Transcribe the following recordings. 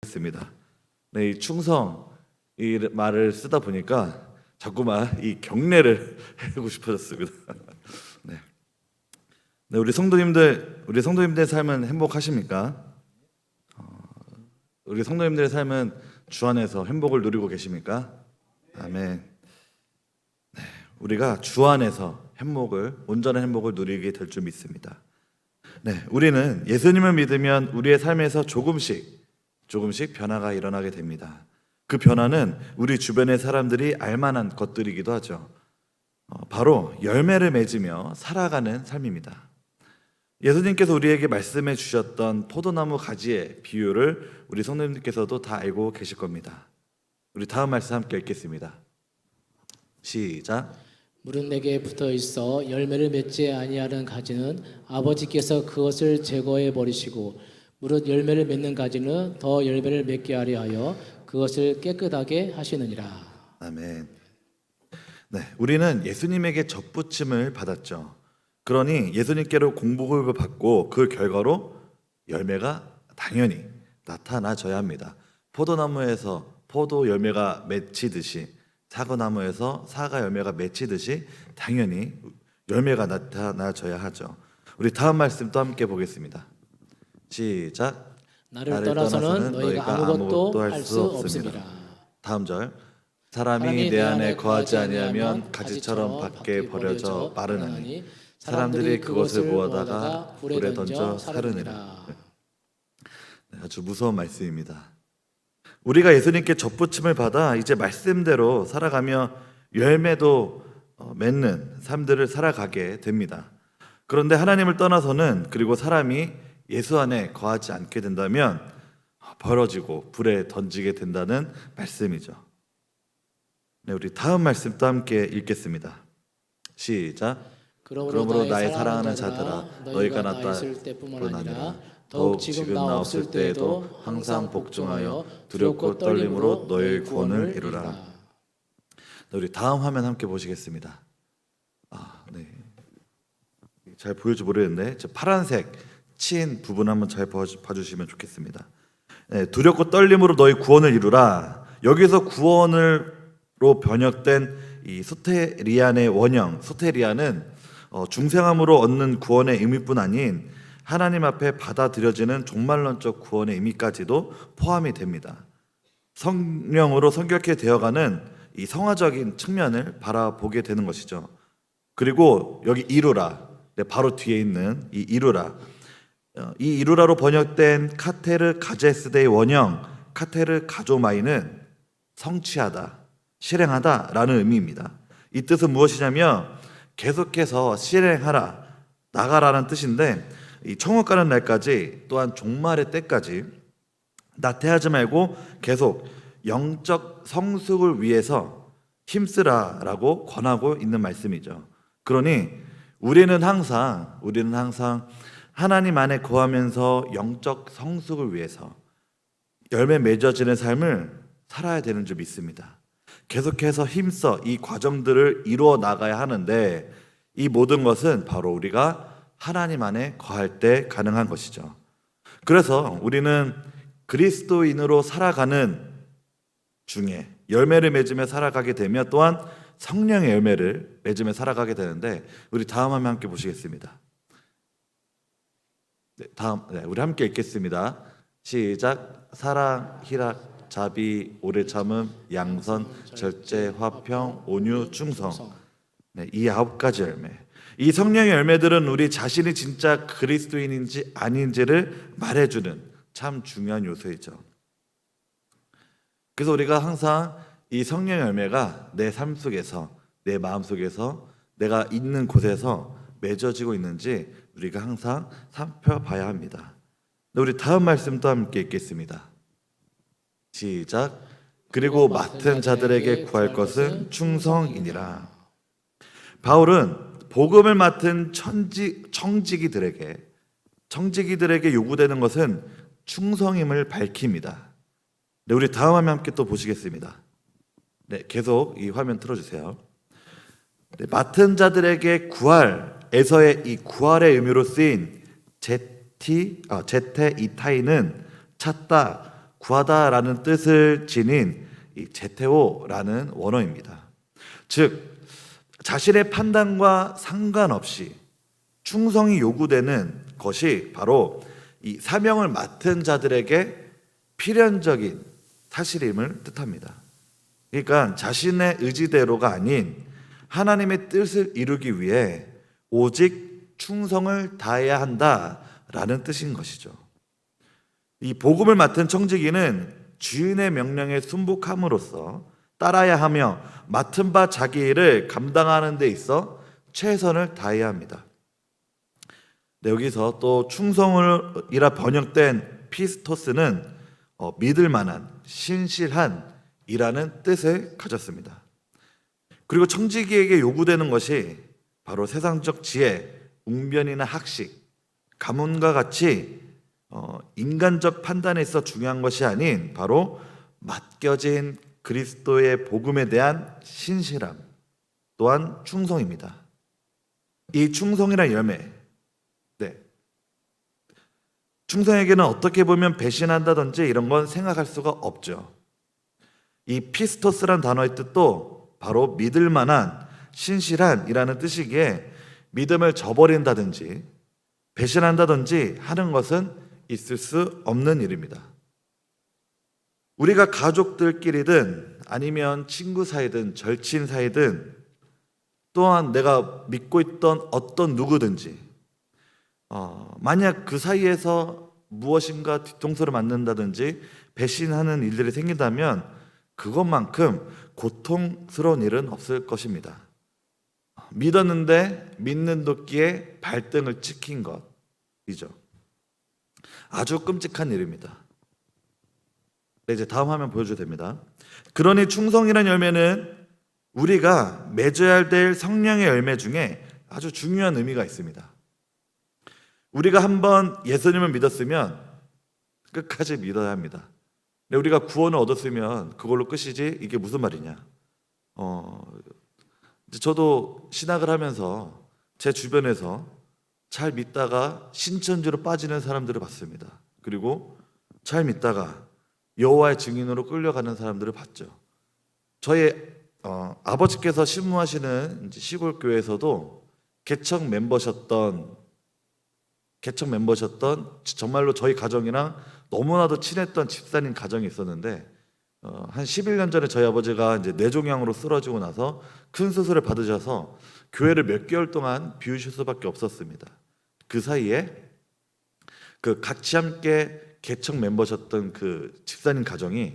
했습니다. 네, 이 충성 이 말을 쓰다 보니까 자꾸만 이 경례를 하고 싶어졌습니다. 네. 네, 우리 성도님들의 삶은 행복하십니까? 우리 성도님들의 삶은 주 안에서 행복을 누리고 계십니까? 아멘. 네, 우리가 주 안에서 온전한 행복을 누리게 될 줄 믿습니다. 네, 우리는 예수님을 믿으면 우리의 삶에서 조금씩 변화가 일어나게 됩니다. 그 변화는 우리 주변의 사람들이 알만한 것들이기도 하죠. 바로 열매를 맺으며 살아가는 삶입니다. 예수님께서 우리에게 말씀해 주셨던 포도나무 가지의 비유를 우리 성도님들께서도 다 알고 계실 겁니다. 우리 다음 말씀 함께 읽겠습니다. 시작. 물은 내게 붙어 있어 열매를 맺지 아니하는 가지는 아버지께서 그것을 제거해 버리시고 무릇 열매를 맺는 가지는 더 열매를 맺게 하려 하여 그것을 깨끗하게 하시느니라. 아멘. 네, 우리는 예수님에게 접붙임을 받았죠. 그러니 예수님께로 공복을 받고 그 결과로 열매가 당연히 나타나져야 합니다. 포도나무에서 포도 열매가 맺히듯이 사과나무에서 사과 열매가 맺히듯이 당연히 열매가 나타나져야 하죠. 우리 다음 말씀 또 함께 보겠습니다. 시작. 나를 떠나서는 너희가 아무것도 할 수 없습니다. 다음 절. 사람이 내 안에 거하지 아니하면 가지처럼 밖에 버려져 마르나니 사람들이 그것을 모아다가 불에 던져 사르니라. 네, 아주 무서운 말씀입니다. 우리가 예수님께 접붙임을 받아 이제 말씀대로 살아가며 열매도 맺는 삶들을 살아가게 됩니다. 그런데 하나님을 떠나서는 그리고 사람이 예수 안에 거하지 않게 된다면 벌어지고 불에 던지게 된다는 말씀이죠. 네, 우리 다음 말씀도 함께 읽겠습니다. 시작. 그러므로 나의 사랑하는 자들아 너희가 나 있을 때뿐만 아니라 더욱 지금 나 없을 때에도 항상 복종하여 두렵고 떨림으로 너희의 구원을 이루라. 네, 우리 다음 화면 함께 보시겠습니다. 네. 잘 보일지 모르겠는데 저 파란색 친 부분 한번 잘 봐주시면 좋겠습니다. 네, 두렵고 떨림으로 너희 구원을 이루라. 여기서 구원으로 번역된 이 소테리안의 원형, 소테리안은 중생함으로 얻는 구원의 의미뿐 아닌 하나님 앞에 받아들여지는 종말론적 구원의 의미까지도 포함이 됩니다. 성령으로 성결케 되어가는 이 성화적인 측면을 바라보게 되는 것이죠. 그리고 여기 이루라, 바로 뒤에 있는 이 이루라, 이 이루라로 번역된 카테르 가제스데의 원형 카테르 가조마이는 성취하다, 실행하다라는 의미입니다. 이 뜻은 무엇이냐면 계속해서 실행하라, 나가라는 뜻인데 이 천국 가는 날까지 또한 종말의 때까지 나태하지 말고 계속 영적 성숙을 위해서 힘쓰라라고 권하고 있는 말씀이죠. 그러니 우리는 항상 하나님 안에 거하면서 영적 성숙을 위해서 열매 맺어지는 삶을 살아야 되는 줄 믿습니다. 계속해서 힘써 이 과정들을 이루어 나가야 하는데 이 모든 것은 바로 우리가 하나님 안에 거할 때 가능한 것이죠. 그래서 우리는 그리스도인으로 살아가는 중에 열매를 맺으며 살아가게 되며 또한 성령의 열매를 맺으며 살아가게 되는데 우리 다음 화면 함께 보시겠습니다. 우리 함께 읽겠습니다. 시작. 사랑, 희락, 자비, 오래 참음, 양선, 절제, 화평, 온유, 충성. 네, 이 9가지 열매. 이 성령의 열매들은 우리 자신이 진짜 그리스도인인지 아닌지를 말해주는 참 중요한 요소이죠. 그래서 우리가 항상 이 성령의 열매가 내 삶 속에서, 내 마음 속에서, 내가 있는 곳에서 맺어지고 있는지 우리가 항상 살펴봐야 합니다. 우리 다음 말씀도 함께 읽겠습니다. 시작. 그리고 맡은 자들에게 구할 것은 충성이니라. 바울은 복음을 맡은 청지기들에게 요구되는 것은 충성임을 밝힙니다. 네, 우리 다음 화면 함께 또 보시겠습니다. 네, 계속 이 화면 틀어주세요. 네, 맡은 자들에게 구할에서의 이 구할의 의미로 쓰인 제테 이타이는 찾다, 구하다라는 뜻을 지닌 이 제테오라는 원어입니다. 즉 자신의 판단과 상관없이 충성이 요구되는 것이 바로 이 사명을 맡은 자들에게 필연적인 사실임을 뜻합니다. 그러니까 자신의 의지대로가 아닌 하나님의 뜻을 이루기 위해 오직 충성을 다해야 한다라는 뜻인 것이죠. 이 복음을 맡은 청지기는 주인의 명령에 순복함으로써 따라야 하며 맡은 바 자기 일을 감당하는 데 있어 최선을 다해야 합니다. 네, 여기서 또 충성이라 번역된 피스토스는 믿을 만한, 신실한 이라는 뜻을 가졌습니다. 그리고 청지기에게 요구되는 것이 바로 세상적 지혜, 웅변이나 학식, 가문과 같이 인간적 판단에 있어 중요한 것이 아닌 바로 맡겨진 그리스도의 복음에 대한 신실함, 또한 충성입니다. 이 충성이란 열매, 충성에게는 어떻게 보면 배신한다든지 이런 건 생각할 수가 없죠. 이 피스토스란 단어의 뜻도 바로 믿을 만한, 신실한이라는 뜻이기에 믿음을 저버린다든지 배신한다든지 하는 것은 있을 수 없는 일입니다. 우리가 가족들끼리든 아니면 친구 사이든 절친 사이든 또한 내가 믿고 있던 어떤 누구든지 만약 그 사이에서 무엇인가 뒤통수를 맞는다든지 배신하는 일들이 생긴다면 그것만큼 고통스러운 일은 없을 것입니다. 믿었는데 믿는 도끼에 발등을 찍힌 것이죠. 아주 끔찍한 일입니다. 네, 이제 다음 화면 보여줘도 됩니다. 그러니 충성이란 열매는 우리가 맺어야 될 성령의 열매 중에 아주 중요한 의미가 있습니다. 우리가 한번 예수님을 믿었으면 끝까지 믿어야 합니다. 근데 우리가 구원을 얻었으면 그걸로 끝이지 이게 무슨 말이냐? 저도 신학을 하면서 제 주변에서 잘 믿다가 신천지로 빠지는 사람들을 봤습니다. 그리고 잘 믿다가 여호와의 증인으로 끌려가는 사람들을 봤죠. 저희 아버지께서 신무하시는 시골 교회에서도 개척 멤버셨던 정말로 저희 가정이랑 너무나도 친했던 집사님 가정이 있었는데 한 11년 전에 저희 아버지가 이제 뇌종양으로 쓰러지고 나서 큰 수술을 받으셔서 교회를 몇 개월 동안 비우실 수밖에 없었습니다. 그 사이에 그 같이 함께 개척 멤버셨던 그 집사님 가정이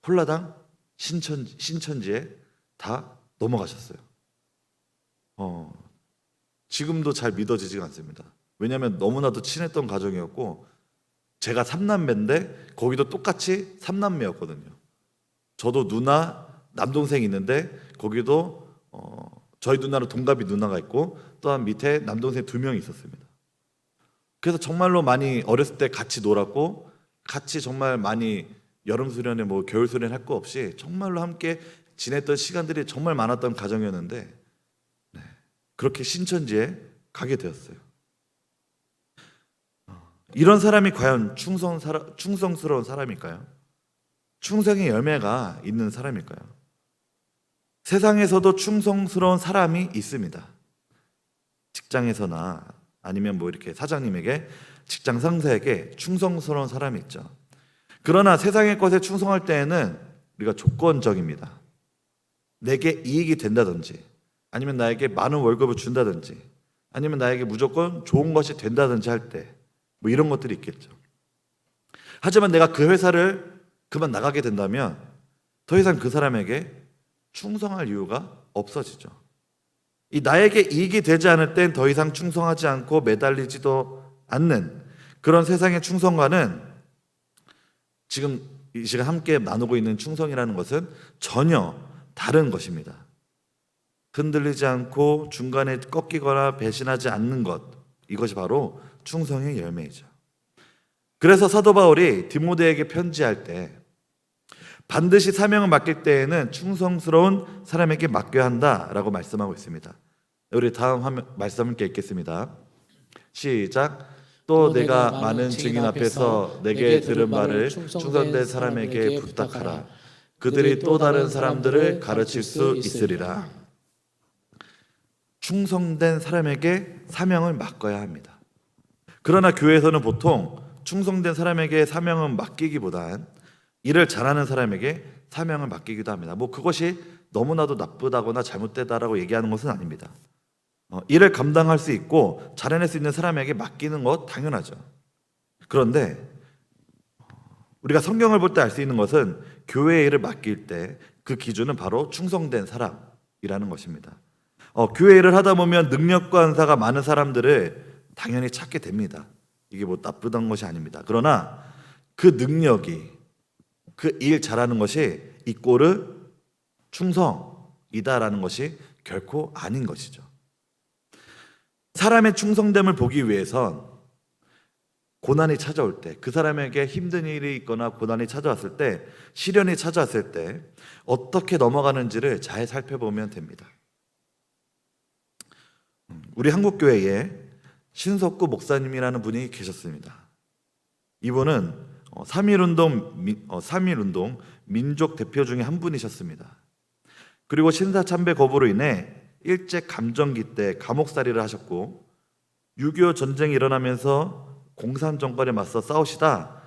홀라당 신천지에 다 넘어가셨어요. 지금도 잘 믿어지지가 않습니다. 왜냐하면 너무나도 친했던 가정이었고 제가 3남매인데 거기도 똑같이 3남매였거든요. 저도 누나, 남동생이 있는데 거기도 저희 누나로 동갑이 누나가 있고 또한 밑에 남동생 2명이 있었습니다. 그래서 정말로 많이 어렸을 때 같이 놀았고 같이 정말 많이 여름 수련회 뭐 겨울 수련회 할 거 없이 정말로 함께 지냈던 시간들이 정말 많았던 가정이었는데 그렇게 신천지에 가게 되었어요. 이런 사람이 과연 충성스러운 사람일까요? 충성의 열매가 있는 사람일까요? 세상에서도 충성스러운 사람이 있습니다. 직장에서나 아니면 뭐 이렇게 사장님에게, 직장 상사에게 충성스러운 사람이 있죠. 그러나 세상의 것에 충성할 때에는 우리가 조건적입니다. 내게 이익이 된다든지 아니면 나에게 많은 월급을 준다든지 아니면 나에게 무조건 좋은 것이 된다든지 할 때 뭐 이런 것들이 있겠죠. 하지만 내가 그 회사를 그만 나가게 된다면 더 이상 그 사람에게 충성할 이유가 없어지죠. 이 나에게 이익이 되지 않을 땐 더 이상 충성하지 않고 매달리지도 않는 그런 세상의 충성과는 지금 이 시간 함께 나누고 있는 충성이라는 것은 전혀 다른 것입니다. 흔들리지 않고 중간에 꺾이거나 배신하지 않는 것, 이것이 바로 충성의 열매이죠. 그래서 사도 바울이 디모데에게 편지할 때 반드시 사명을 맡길 때에는 충성스러운 사람에게 맡겨야 한다라고 말씀하고 있습니다. 우리 다음 말씀 함께 읽겠습니다. 시작. 또 내가 많은 증인 앞에서 내게 들은 말을 충성된 사람에게 부탁하라. 그들이 또 다른 사람들을 가르칠 수 있으리라. 충성된 사람에게 사명을 맡겨야 합니다. 그러나 교회에서는 보통 충성된 사람에게 사명을 맡기기보단 일을 잘하는 사람에게 사명을 맡기기도 합니다. 그것이 너무나도 나쁘다거나 잘못되다라고 얘기하는 것은 아닙니다. 일을 감당할 수 있고 잘해낼 수 있는 사람에게 맡기는 것 당연하죠. 그런데 우리가 성경을 볼 때 알 수 있는 것은 교회의 일을 맡길 때 그 기준은 바로 충성된 사람이라는 것입니다. 교회 일을 하다 보면 능력과 은사가 많은 사람들을 당연히 찾게 됩니다. 이게 나쁘던 것이 아닙니다. 그러나 그 능력이 그 일 잘하는 것이 이꼬르 충성이다라는 것이 결코 아닌 것이죠. 사람의 충성됨을 보기 위해선 고난이 찾아올 때, 그 사람에게 힘든 일이 있거나 고난이 찾아왔을 때, 시련이 찾아왔을 때 어떻게 넘어가는지를 잘 살펴보면 됩니다. 우리 한국교회에 신석구 목사님이라는 분이 계셨습니다. 이분은 3.1운동 민족 대표 중에 한 분이셨습니다. 그리고 신사참배 거부로 인해 일제 감정기 때 감옥살이를 하셨고 6.25 전쟁이 일어나면서 공산 정권에 맞서 싸우시다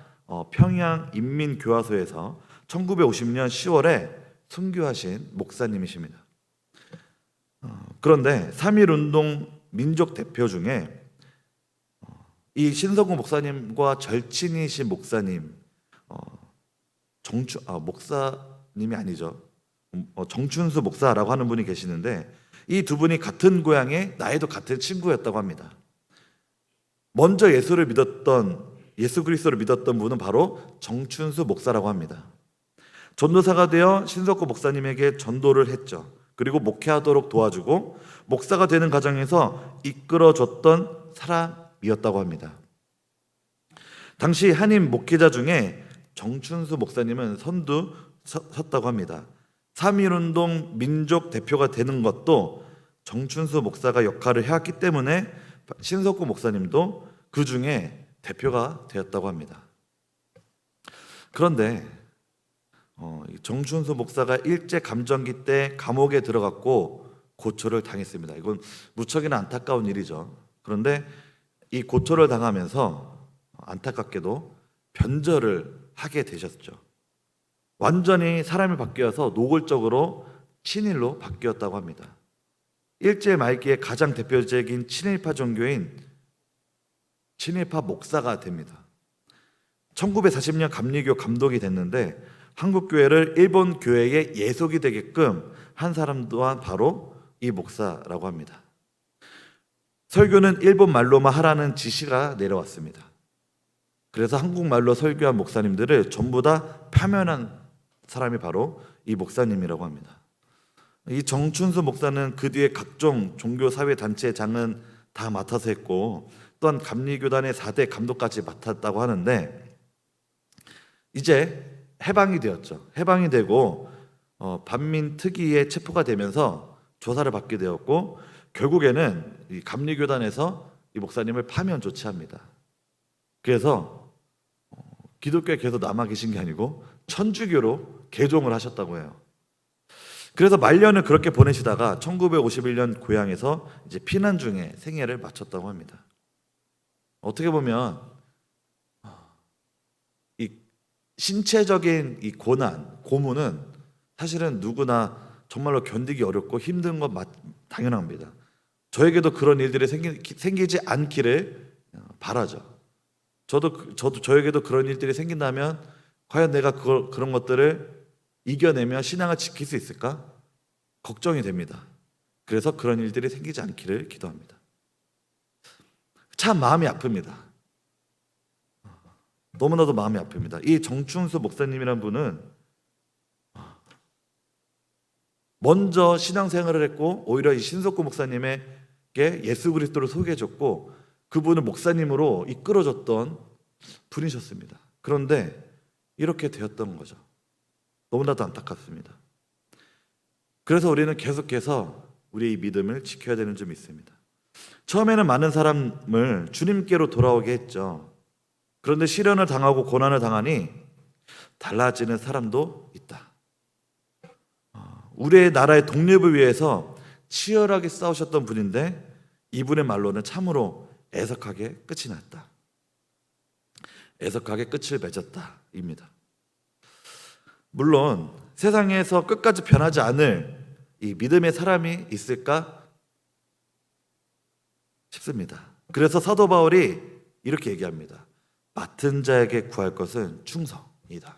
평양 인민교화소에서 1950년 10월에 순교하신 목사님이십니다. 그런데 3.1운동 민족 대표 중에 이 신석구 목사님과 절친이신 목사님, 목사님이 아니죠. 정춘수 목사라고 하는 분이 계시는데 이 두 분이 같은 고향에 나이도 같은 친구였다고 합니다. 먼저 예수 그리스도를 믿었던 분은 바로 정춘수 목사라고 합니다. 전도사가 되어 신석구 목사님에게 전도를 했죠. 그리고 목회하도록 도와주고 목사가 되는 과정에서 이끌어줬던 사람이었다고 합니다. 당시 한인 목회자 중에 정춘수 목사님은 선두섰다고 합니다. 3.1운동 민족 대표가 되는 것도 정춘수 목사가 역할을 해왔기 때문에 신석구 목사님도 그 중에 대표가 되었다고 합니다. 그런데 정춘수 목사가 일제 감정기 때 감옥에 들어갔고 고초를 당했습니다. 이건 무척이나 안타까운 일이죠. 그런데 이 고초를 당하면서 안타깝게도 변절을 하게 되셨죠. 완전히 사람이 바뀌어서 노골적으로 친일로 바뀌었다고 합니다. 일제 말기에 가장 대표적인 친일파 종교인 친일파 목사가 됩니다. 1940년 감리교 감독이 됐는데 한국교회를 일본 교회의 예속이 되게끔 한 사람 또한 바로 이 목사라고 합니다. 설교는 일본 말로만 하라는 지시가 내려왔습니다. 그래서 한국말로 설교한 목사님들을 전부 다 파면한 사람이 바로 이 목사님이라고 합니다. 이 정춘수 목사는 그 뒤에 각종 종교사회단체장은 다 맡아서 했고 또한 감리교단의 4대 감독까지 맡았다고 하는데 이제 해방이 되었죠. 해방이 되고 반민특위에 체포가 되면서 조사를 받게 되었고 결국에는 이 감리교단에서 이 목사님을 파면 조치합니다. 그래서 기독교에 계속 남아 계신 게 아니고 천주교로 개종을 하셨다고 해요. 그래서 말년을 그렇게 보내시다가 1951년 고향에서 이제 피난 중에 생애를 마쳤다고 합니다. 어떻게 보면 이 신체적인 이 고난, 고문은 사실은 누구나 정말로 견디기 어렵고 힘든 건 당연합니다. 저에게도 그런 일들이 생기지 않기를 바라죠. 저에게도 그런 일들이 생긴다면 과연 내가 그런 것들을 이겨내며 신앙을 지킬 수 있을까? 걱정이 됩니다. 그래서 그런 일들이 생기지 않기를 기도합니다. 참 마음이 아픕니다. 너무나도 마음이 아픕니다. 이 정춘수 목사님이라는 분은 먼저 신앙생활을 했고 오히려 이 신석구 목사님에게 예수 그리스도를 소개해줬고 그분을 목사님으로 이끌어줬던 분이셨습니다. 그런데 이렇게 되었던 거죠. 너무나도 안타깝습니다. 그래서 우리는 계속해서 우리의 믿음을 지켜야 되는 점이 있습니다. 처음에는 많은 사람을 주님께로 돌아오게 했죠. 그런데 시련을 당하고 고난을 당하니 달라지는 사람도 있다. 우리의 나라의 독립을 위해서 치열하게 싸우셨던 분인데 이분의 말로는 참으로 애석하게 끝이 났다. 애석하게 끝을 맺었다입니다. 물론 세상에서 끝까지 변하지 않을 이 믿음의 사람이 있을까 싶습니다. 그래서 사도 바울이 이렇게 얘기합니다. 맡은 자에게 구할 것은 충성이다.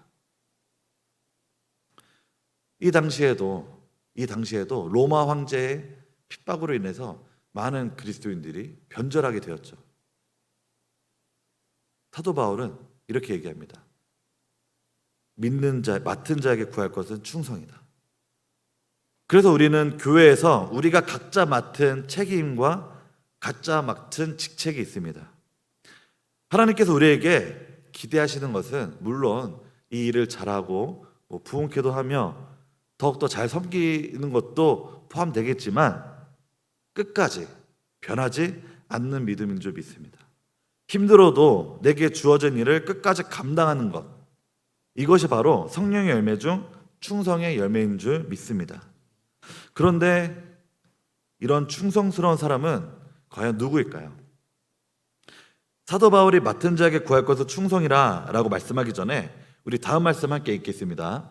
이 당시에도 로마 황제의 핍박으로 인해서 많은 그리스도인들이 변절하게 되었죠. 사도 바울은 이렇게 얘기합니다. 믿는 자, 맡은 자에게 구할 것은 충성이다. 그래서 우리는 교회에서 우리가 각자 맡은 책임과 각자 맡은 직책이 있습니다. 하나님께서 우리에게 기대하시는 것은 물론 이 일을 잘하고 부흥회도 하며 더욱더 잘 섬기는 것도 포함되겠지만 끝까지 변하지 않는 믿음인 줄 믿습니다. 힘들어도 내게 주어진 일을 끝까지 감당하는 것, 이것이 바로 성령의 열매 중 충성의 열매인 줄 믿습니다. 그런데 이런 충성스러운 사람은 과연 누구일까요? 사도 바울이 맡은 자에게 구할 것은 충성이라 라고 말씀하기 전에 우리 다음 말씀 함께 읽겠습니다.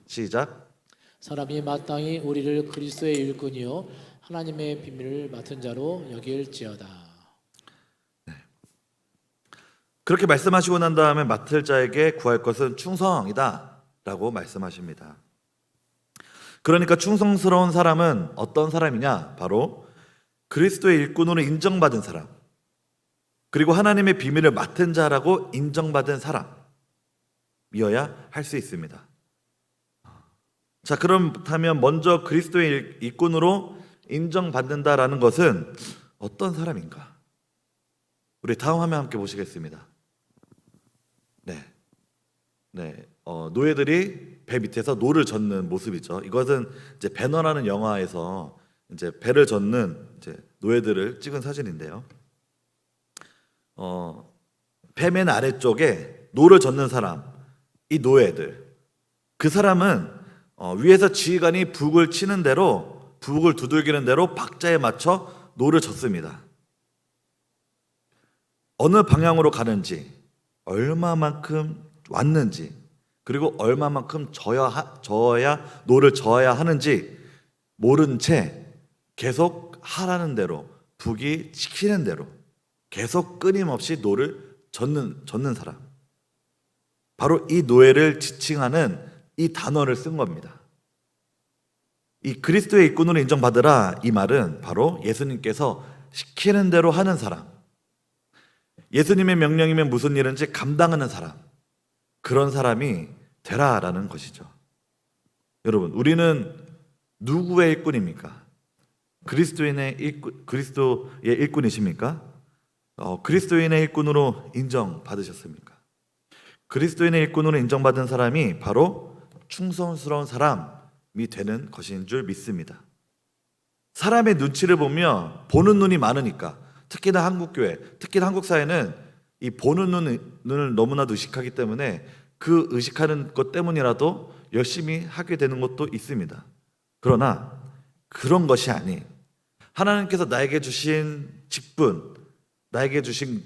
시작. 사람이 마땅히 우리를 그리스도의 일꾼이요 하나님의 비밀을 맡은 자로 여길지어다. 그렇게 말씀하시고 난 다음에 맡을 자에게 구할 것은 충성이다 라고 말씀하십니다. 그러니까 충성스러운 사람은 어떤 사람이냐? 바로 그리스도의 일꾼으로 인정받은 사람, 그리고 하나님의 비밀을 맡은 자라고 인정받은 사람이어야 할 수 있습니다. 자, 그렇다면 먼저 그리스도의 일꾼으로 인정받는다라는 것은 어떤 사람인가? 우리 다음 화면 함께 보시겠습니다. 노예들이 배 밑에서 노를 젓는 모습이죠. 이것은 이제 배너라는 영화에서 이제 배를 젓는 이제 노예들을 찍은 사진인데요. 배 맨 아래쪽에 노를 젓는 사람, 이 노예들, 그 사람은 위에서 지휘관이 북을 치는 대로, 북을 두들기는 대로 박자에 맞춰 노를 젓습니다. 어느 방향으로 가는지, 얼마만큼 왔는지, 그리고 얼마만큼 노를 저어야 하는지 모른 채 계속 하라는 대로, 북이 시키는 대로 계속 끊임없이 노를 젓는 사람, 바로 이 노예를 지칭하는 이 단어를 쓴 겁니다. 이 그리스도의 일꾼으로 인정받으라, 이 말은 바로 예수님께서 시키는 대로 하는 사람, 예수님의 명령이면 무슨 일인지 감당하는 사람, 그런 사람이 되라라는 것이죠. 여러분, 우리는 누구의 일꾼입니까? 그리스도의 일꾼이십니까? 그리스도인의 일꾼으로 인정받으셨습니까? 그리스도인의 일꾼으로 인정받은 사람이 바로 충성스러운 사람이 되는 것인 줄 믿습니다. 사람의 눈치를 보며 보는 눈이 많으니까, 특히나 한국교회, 특히나 한국 사회는 이 보는 눈을 너무나도 의식하기 때문에 그 의식하는 것 때문이라도 열심히 하게 되는 것도 있습니다. 그러나 그런 것이 아닌, 하나님께서 나에게 주신 직분, 나에게 주신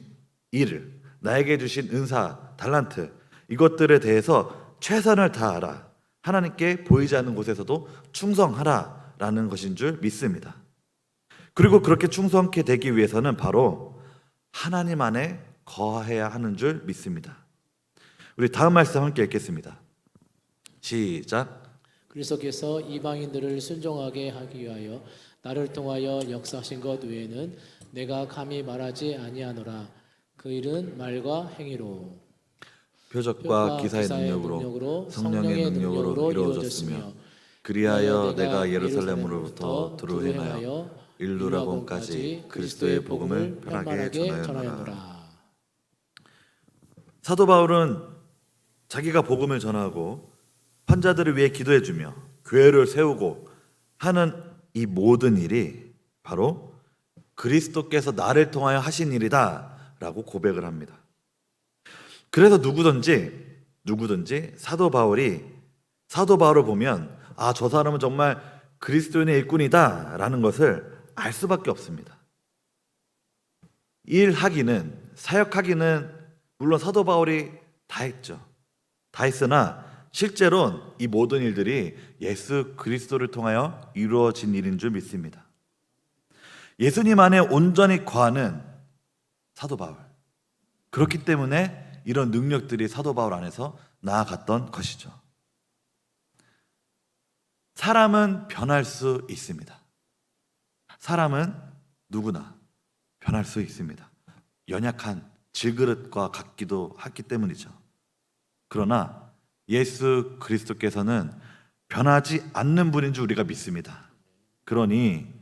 일, 나에게 주신 은사, 달란트, 이것들에 대해서 최선을 다하라, 하나님께 보이지 않는 곳에서도 충성하라 라는 것인 줄 믿습니다. 그리고 그렇게 충성케 되기 위해서는 바로 하나님 안에 거해야 하는 줄 믿습니다. 우리 다음 말씀 함께 읽겠습니다. 시작. 그리스도께서 이방인들을 순종하게 하기 위하여 나를 통하여 역사하신 것 외에는 내가 감히 말하지 아니하노라. 그 일은 말과 행위로, 표적과 기사의 능력으로 성령의 능력으로 이루어졌으며, 그리하여 내가 예루살렘으로부터 두루 행하여 일루라곤까지 그리스도의 복음을 편하게 전하였노라. 사도 바울은 자기가 복음을 전하고 환자들을 위해 기도해주며 교회를 세우고 하는 이 모든 일이 바로 그리스도께서 나를 통하여 하신 일이다 라고 고백을 합니다. 그래서 누구든지 사도 바울을 보면 저 사람은 정말 그리스도인의 일꾼이다 라는 것을 알 수밖에 없습니다. 사역하기는 물론 사도 바울이 다 했죠. 다 했으나 실제로는 이 모든 일들이 예수 그리스도를 통하여 이루어진 일인 줄 믿습니다. 예수님 안에 온전히 거하는 사도 바울. 그렇기 때문에 이런 능력들이 사도 바울 안에서 나아갔던 것이죠. 사람은 변할 수 있습니다. 사람은 누구나 변할 수 있습니다. 연약한 질그릇과 같기도 하기 때문이죠. 그러나 예수 그리스도께서는 변하지 않는 분인 줄 우리가 믿습니다. 그러니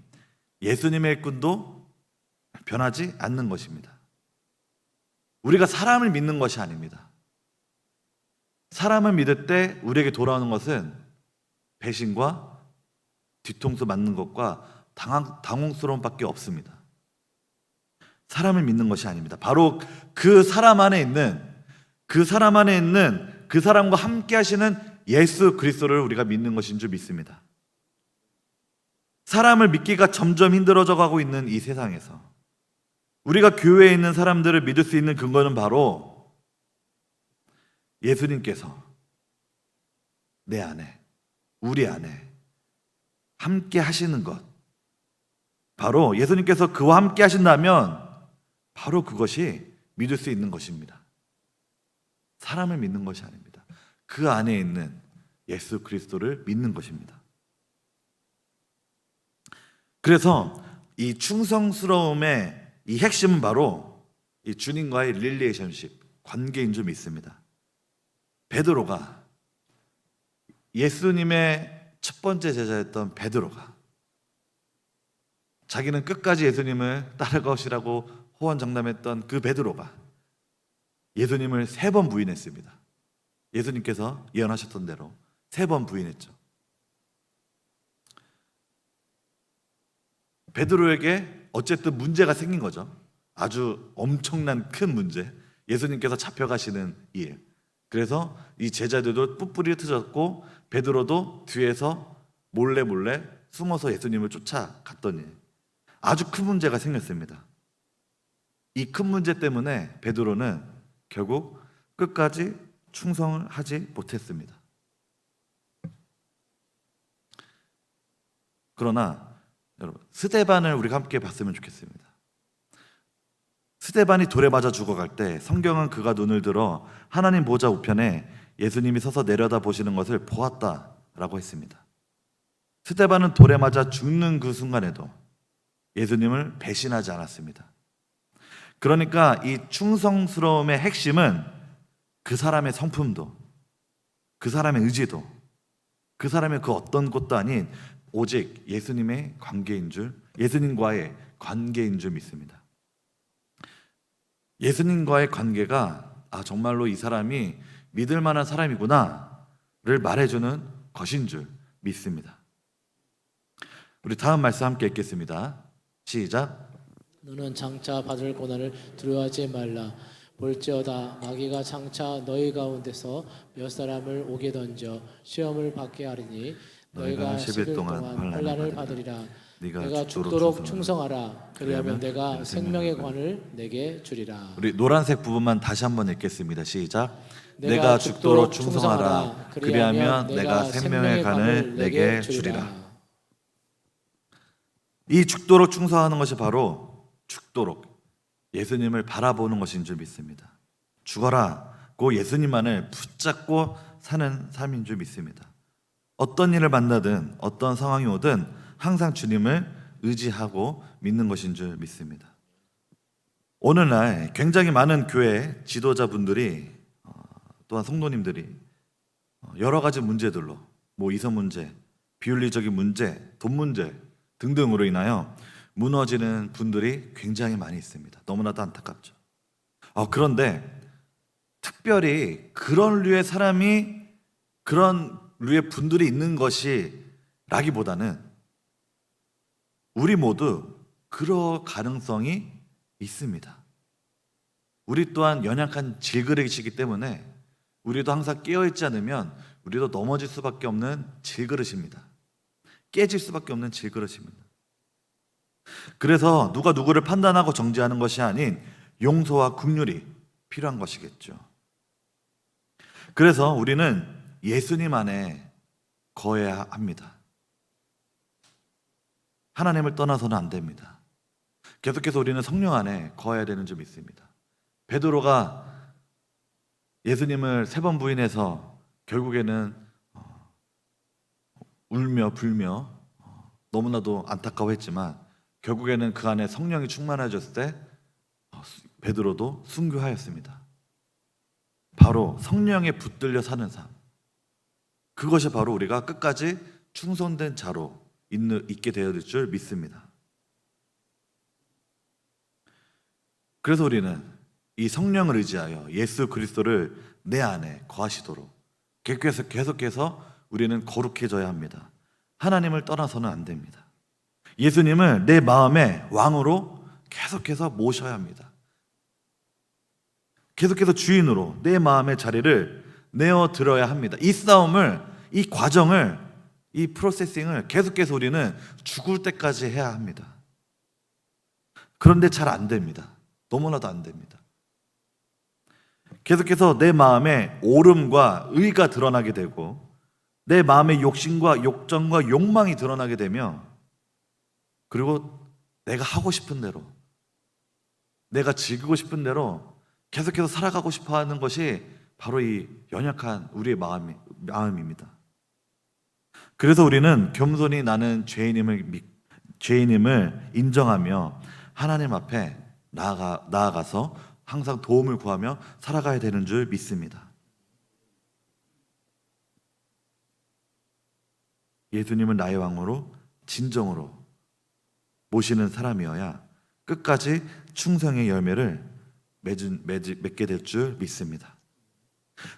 예수님의 일꾼도 변하지 않는 것입니다. 우리가 사람을 믿는 것이 아닙니다. 사람을 믿을 때 우리에게 돌아오는 것은 배신과 뒤통수 맞는 것과 당혹스러움밖에 없습니다. 사람을 믿는 것이 아닙니다. 바로 그 사람 안에 있는 그 사람과 함께 하시는 예수 그리스도를 우리가 믿는 것인 줄 믿습니다. 사람을 믿기가 점점 힘들어져 가고 있는 이 세상에서 우리가 교회에 있는 사람들을 믿을 수 있는 근거는 바로 예수님께서 내 안에, 우리 안에 함께 하시는 것, 바로 예수님께서 그와 함께 하신다면 바로 그것이 믿을 수 있는 것입니다. 사람을 믿는 것이 아닙니다. 그 안에 있는 예수 그리스도를 믿는 것입니다. 그래서 이 충성스러움의 이 핵심은 바로 이 주님과의 릴레이션십, 관계인 줄 믿습니다. 베드로가, 예수님의 첫 번째 제자였던 베드로가 자기는 끝까지 예수님을 따를 것이라고 호언장담했던 그 베드로가 예수님을 3번 부인했습니다. 예수님께서 예언하셨던 대로 3번 부인했죠. 베드로에게 어쨌든 문제가 생긴 거죠. 아주 엄청난 큰 문제. 예수님께서 잡혀가시는 일. 그래서 이 제자들도 뿔뿔이 흩어졌고 베드로도 뒤에서 몰래 숨어서 예수님을 쫓아갔더니 아주 큰 문제가 생겼습니다. 이 큰 문제 때문에 베드로는 결국 끝까지 충성을 하지 못했습니다. 그러나 여러분, 스데반을 우리가 함께 봤으면 좋겠습니다. 스데반이 돌에 맞아 죽어갈 때 성경은 그가 눈을 들어 하나님 보좌 우편에 예수님이 서서 내려다 보시는 것을 보았다라고 했습니다. 스데반은 돌에 맞아 죽는 그 순간에도 예수님을 배신하지 않았습니다. 그러니까 이 충성스러움의 핵심은 그 사람의 성품도, 그 사람의 의지도, 그 사람의 그 어떤 것도 아닌 오직 예수님과의 관계인 줄 믿습니다. 예수님과의 관계가 정말로 이 사람이 믿을 만한 사람이구나를 말해주는 것인 줄 믿습니다. 우리 다음 말씀 함께 읽겠습니다. 시작. 너는 장차 받을 고난을 두려워하지 말라. 볼지어다 마귀가 장차 너희 가운데서 몇 사람을 오게 던져 시험을 받게 하리니 너희가 10일 동안 환난을 받으리라. 내가 죽도록 충성하라. 그리하면 내가 생명의 관을 내게 주리라. 우리 노란색 부분만 다시 한번 읽겠습니다. 시작. 내가 죽도록 충성하라. 그리하면 내가 생명의 관을 내게 주리라. 이 죽도록 충성하는 것이 바로 죽도록 예수님을 바라보는 것인 줄 믿습니다. 죽어라고 예수님만을 붙잡고 사는 삶인 줄 믿습니다. 어떤 일을 만나든 어떤 상황이 오든 항상 주님을 의지하고 믿는 것인 줄 믿습니다. 오늘날 굉장히 많은 교회 지도자분들이 또한 성도님들이 여러 가지 문제들로 이성 문제, 비윤리적인 문제, 돈 문제 등등으로 인하여 무너지는 분들이 굉장히 많이 있습니다. 너무나도 안타깝죠. 그런데 특별히 그런 류의 사람이, 그런 류의 분들이 있는 것이 라기보다는 우리 모두 그럴 가능성이 있습니다. 우리 또한 연약한 질그릇이기 때문에 우리도 항상 깨어있지 않으면 우리도 넘어질 수밖에 없는 질그릇입니다. 깨질 수밖에 없는 질그릇입니다. 그래서 누가 누구를 판단하고 정죄하는 것이 아닌 용서와 긍휼이 필요한 것이겠죠. 그래서 우리는 예수님 안에 거해야 합니다. 하나님을 떠나서는 안 됩니다. 계속해서 우리는 성령 안에 거해야 되는 점이 있습니다. 베드로가 예수님을 3번 부인해서 결국에는 울며 불며 너무나도 안타까워했지만 결국에는 그 안에 성령이 충만해졌을 때 베드로도 순교하였습니다. 바로 성령에 붙들려 사는 삶, 그것이 바로 우리가 끝까지 충성된 자로 있게 되어질 줄 믿습니다. 그래서 우리는 이 성령을 의지하여 예수 그리스도를 내 안에 거하시도록 계속해서 우리는 거룩해져야 합니다. 하나님을 떠나서는 안 됩니다. 예수님을 내 마음의 왕으로 계속해서 모셔야 합니다. 계속해서 주인으로 내 마음의 자리를 내어들어야 합니다. 이 싸움을, 이 과정을, 이 프로세싱을 계속해서 우리는 죽을 때까지 해야 합니다. 그런데 잘 안 됩니다. 너무나도 안 됩니다. 계속해서 내 마음에 오름과 의가 드러나게 되고 내 마음의 욕심과 욕정과 욕망이 드러나게 되며, 그리고 내가 하고 싶은 대로, 내가 즐기고 싶은 대로 계속해서 살아가고 싶어 하는 것이 바로 이 연약한 우리의 마음입니다. 그래서 우리는 겸손히 나는 죄인임을 인정하며 하나님 앞에 나아가서 항상 도움을 구하며 살아가야 되는 줄 믿습니다. 예수님을 나의 왕으로 진정으로 모시는 사람이어야 끝까지 충성의 열매를 맺게 될 줄 믿습니다.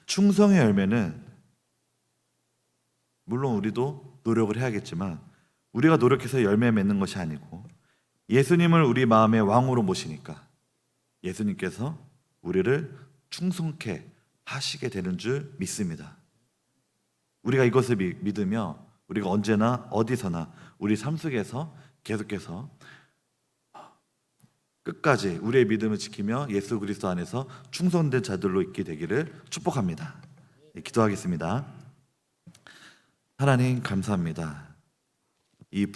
충성의 열매는 물론 우리도 노력을 해야겠지만 우리가 노력해서 열매 맺는 것이 아니고 예수님을 우리 마음의 왕으로 모시니까 예수님께서 우리를 충성케 하시게 되는 줄 믿습니다. 우리가 이것을 믿으며 우리가 언제나 어디서나 우리 삶 속에서 계속해서 끝까지 우리의 믿음을 지키며 예수 그리스도 안에서 충성된 자들로 있게 되기를 축복합니다. 기도하겠습니다. 하나님 감사합니다. 이